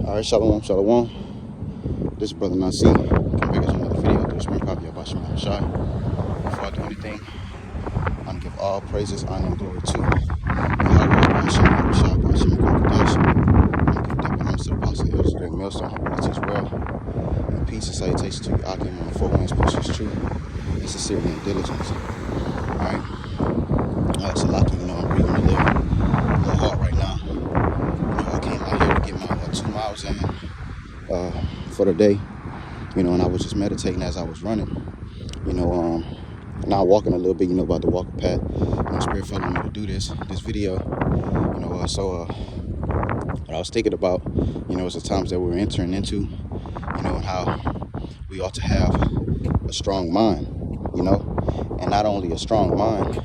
All right, shalom, shalom. This is Brother Nasi. Come back with another video. This one probably about Shema Shai. Before I do anything, I'm going to give all praises, honor, and glory to Yahweh, Shema Shai, Shema Kodesh. I'm going to give double honors to the Apostle Elder Greg Millstone. Hope that teach well. And peace and salutation to you, Akim on the four winds, push is true, and sincerity and diligence. All right. So lucky, I'm breathing a little hard right now. I came out here to get my 2 miles in for the day, and I was just meditating as I was running, now walking a little bit, about the walking path. Spirit felt me to do this video, what I was thinking about, is the times that we're entering into, and how we ought to have a strong mind, and not only a strong mind,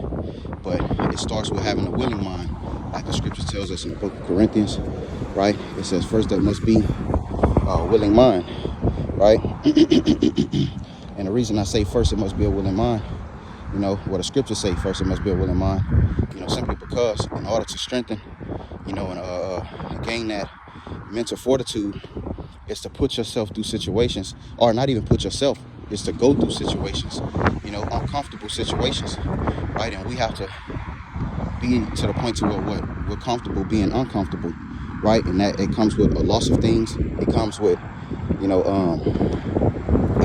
but it starts with having a willing mind, like the scripture tells us in the book of Corinthians, right? It says first there must be a willing mind, right? And the reason I say first it must be a willing mind, what the scriptures say first it must be a willing mind, simply because in order to strengthen, and gain that mental fortitude, is to put yourself through situations, or not even put yourself, is to go through situations, uncomfortable situations, right? And we have to be to the point to where we're comfortable being uncomfortable, right? And that it comes with a loss of things. It comes with, it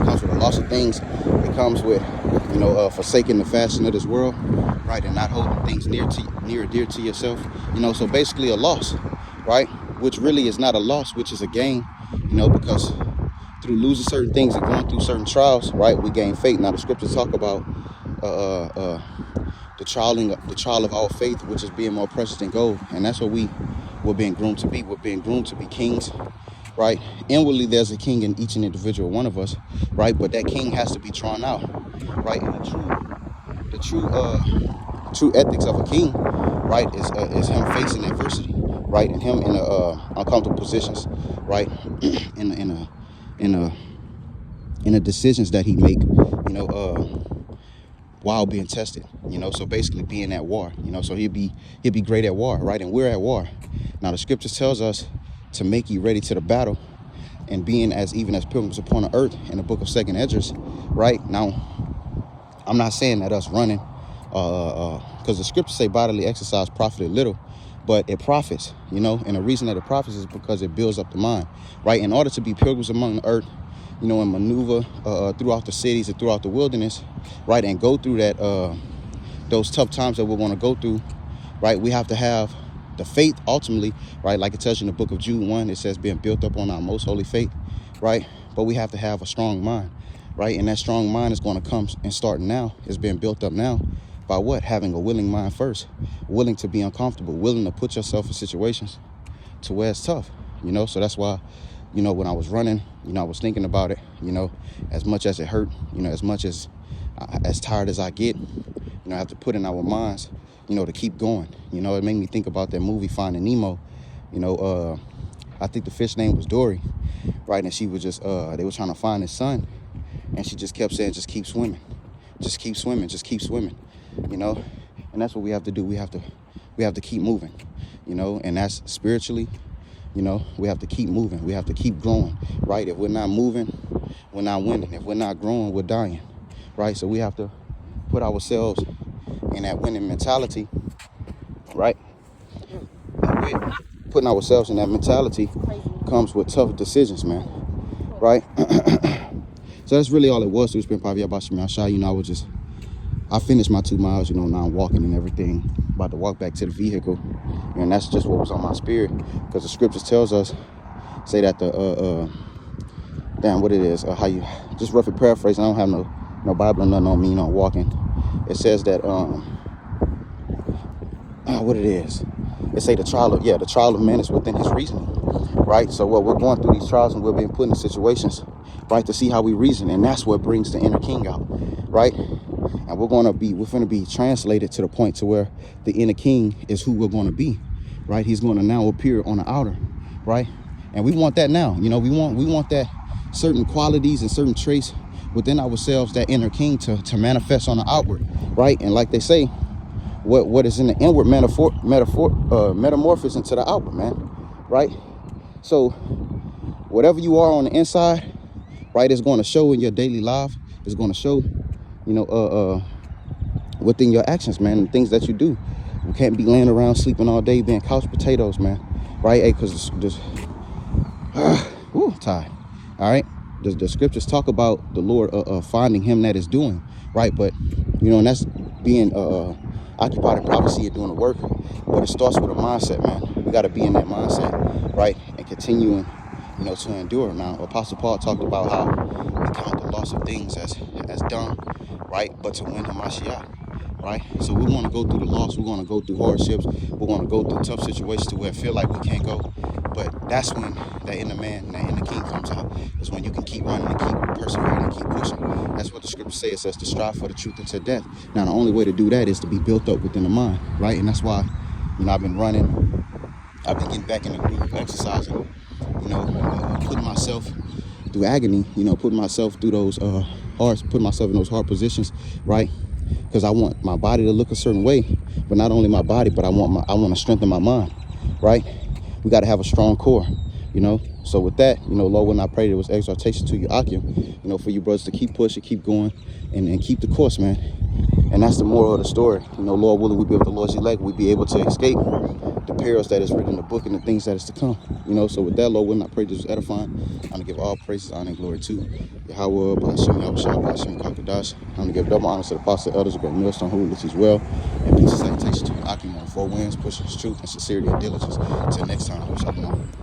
comes with a loss of things. It comes with, forsaking the fashion of this world, right? And not holding things near and dear to yourself, so basically a loss, right? Which really is not a loss, which is a gain, because through losing certain things and going through certain trials, right, we gain faith. Now the scriptures talk about the trial of our faith, which is being more precious than gold, and that's what we're being groomed to be. We're being groomed to be kings, right? Inwardly, there's a king in each and individual one of us, right? But that king has to be drawn out, right? And the true ethics of a king, right, is him facing adversity, right, and him in uncomfortable positions, right, in the decisions that he make, while being tested, so basically being at war, so he'll be great at war, right? And we're at war. Now the scriptures tells us to make you ready to the battle, and being even as pilgrims upon the earth in the book of 2nd Esdras, right? Now I'm not saying that us running, because the scriptures say bodily exercise profited little, but it profits, and the reason that it profits is because it builds up the mind, right? In order to be pilgrims among the earth, and maneuver throughout the cities and throughout the wilderness, right, and go through that those tough times that we're going to go through, right, we have to have the faith ultimately, right, like it tells you in the book of Jude 1, it says being built up on our most holy faith, right? But we have to have a strong mind, right? And that strong mind is going to come and start now. It's being built up now by what? Having a willing mind first, willing to be uncomfortable, willing to put yourself in situations to where it's tough, so that's why, when I was running, I was thinking about it, as much as it hurt, as much as tired as I get, I have to put in our minds, to keep going. It made me think about that movie Finding Nemo. I think the fish name was Dory, right? And she was just, they were trying to find his son, and she just kept saying, just keep swimming, just keep swimming, just keep swimming, and that's what we have to do. We have to keep moving, and that's spiritually, we have to keep moving. We have to keep growing, right? If we're not moving, we're not winning. If we're not growing, we're dying, right? So we have to put ourselves in that winning mentality, right? Putting ourselves in that mentality comes with tough decisions, man, right? So that's really all it was. It's been probably about Shema Shai. I finished my 2 miles, now I'm walking and everything, about to walk back to the vehicle, and that's just what was on my spirit, because the scriptures tells us, say that what it is, how you, just roughly paraphrasing, I don't have no Bible or nothing on me, walking. It says that, what it is, it say the trial of man is within his reasoning, right? So what we're going through these trials and we're being put in situations, right, to see how we reason, and that's what brings the inner king out, right? And we're going to be translated to the point to where the inner king is who we're going to be, right? He's going to now appear on the outer, right? And we want that now, we want that certain qualities and certain traits within ourselves, that inner king to manifest on the outward, right? And like they say, what is in the inward metamorphosis into the outward, man, right? So whatever you are on the inside, right, is going to show in your daily life. It's going to show, you know, within your actions, man, and things that you do. You can't be laying around sleeping all day being couch potatoes, man, right? Hey, because this tired. All right, the scriptures talk about the Lord finding him that is doing right, but you know, and that's being occupied in prophecy and doing the work. But it starts with a mindset, man. We got to be in that mindset, right, and continuing, you know, to endure. Now, Apostle Paul talked about how we count the loss of things as dung, right, but to win Hamashiach. Right, so we want to go through the loss. We're going to go through hardships. We're going to go through tough situations to where it feel like we can't go. But that's when that inner man, that inner king comes out. It's when you can keep running and keep persevering and keep pushing. That's what the scripture says. It says to strive for the truth until death. Now, the only way to do that is to be built up within the mind, right? And that's why, you know, I've been running. I've been getting back in the groove of exercising. You know, putting myself through agony. You know, putting myself through those putting myself in those hard positions, right? Because I want my body to look a certain way, but not only my body, but I want to strengthen my mind, right? We got to have a strong core, you know. So with that, you know, Lord, when I prayed, it was exhortation to you, Akim, you know, for you brothers to keep pushing, keep going, and keep the course, man. And that's the moral of the story. You know, Lord willing, we be with the Lord's elect, we be able to escape the perils that is written in the book and the things that is to come. You know, so with that, Lord, when I pray this is edifying, I'm gonna give all praises, honor, and glory to Yahweh, Ba'ashem, Yahushua, Ba'ashem, Kakadash. I'm gonna give double honor to the apostle elders, great millstone, who lives as well. And peace and salutation to you, Akim on 4 winds, pushing his truth and sincerity and diligence. Until next time, Shalom.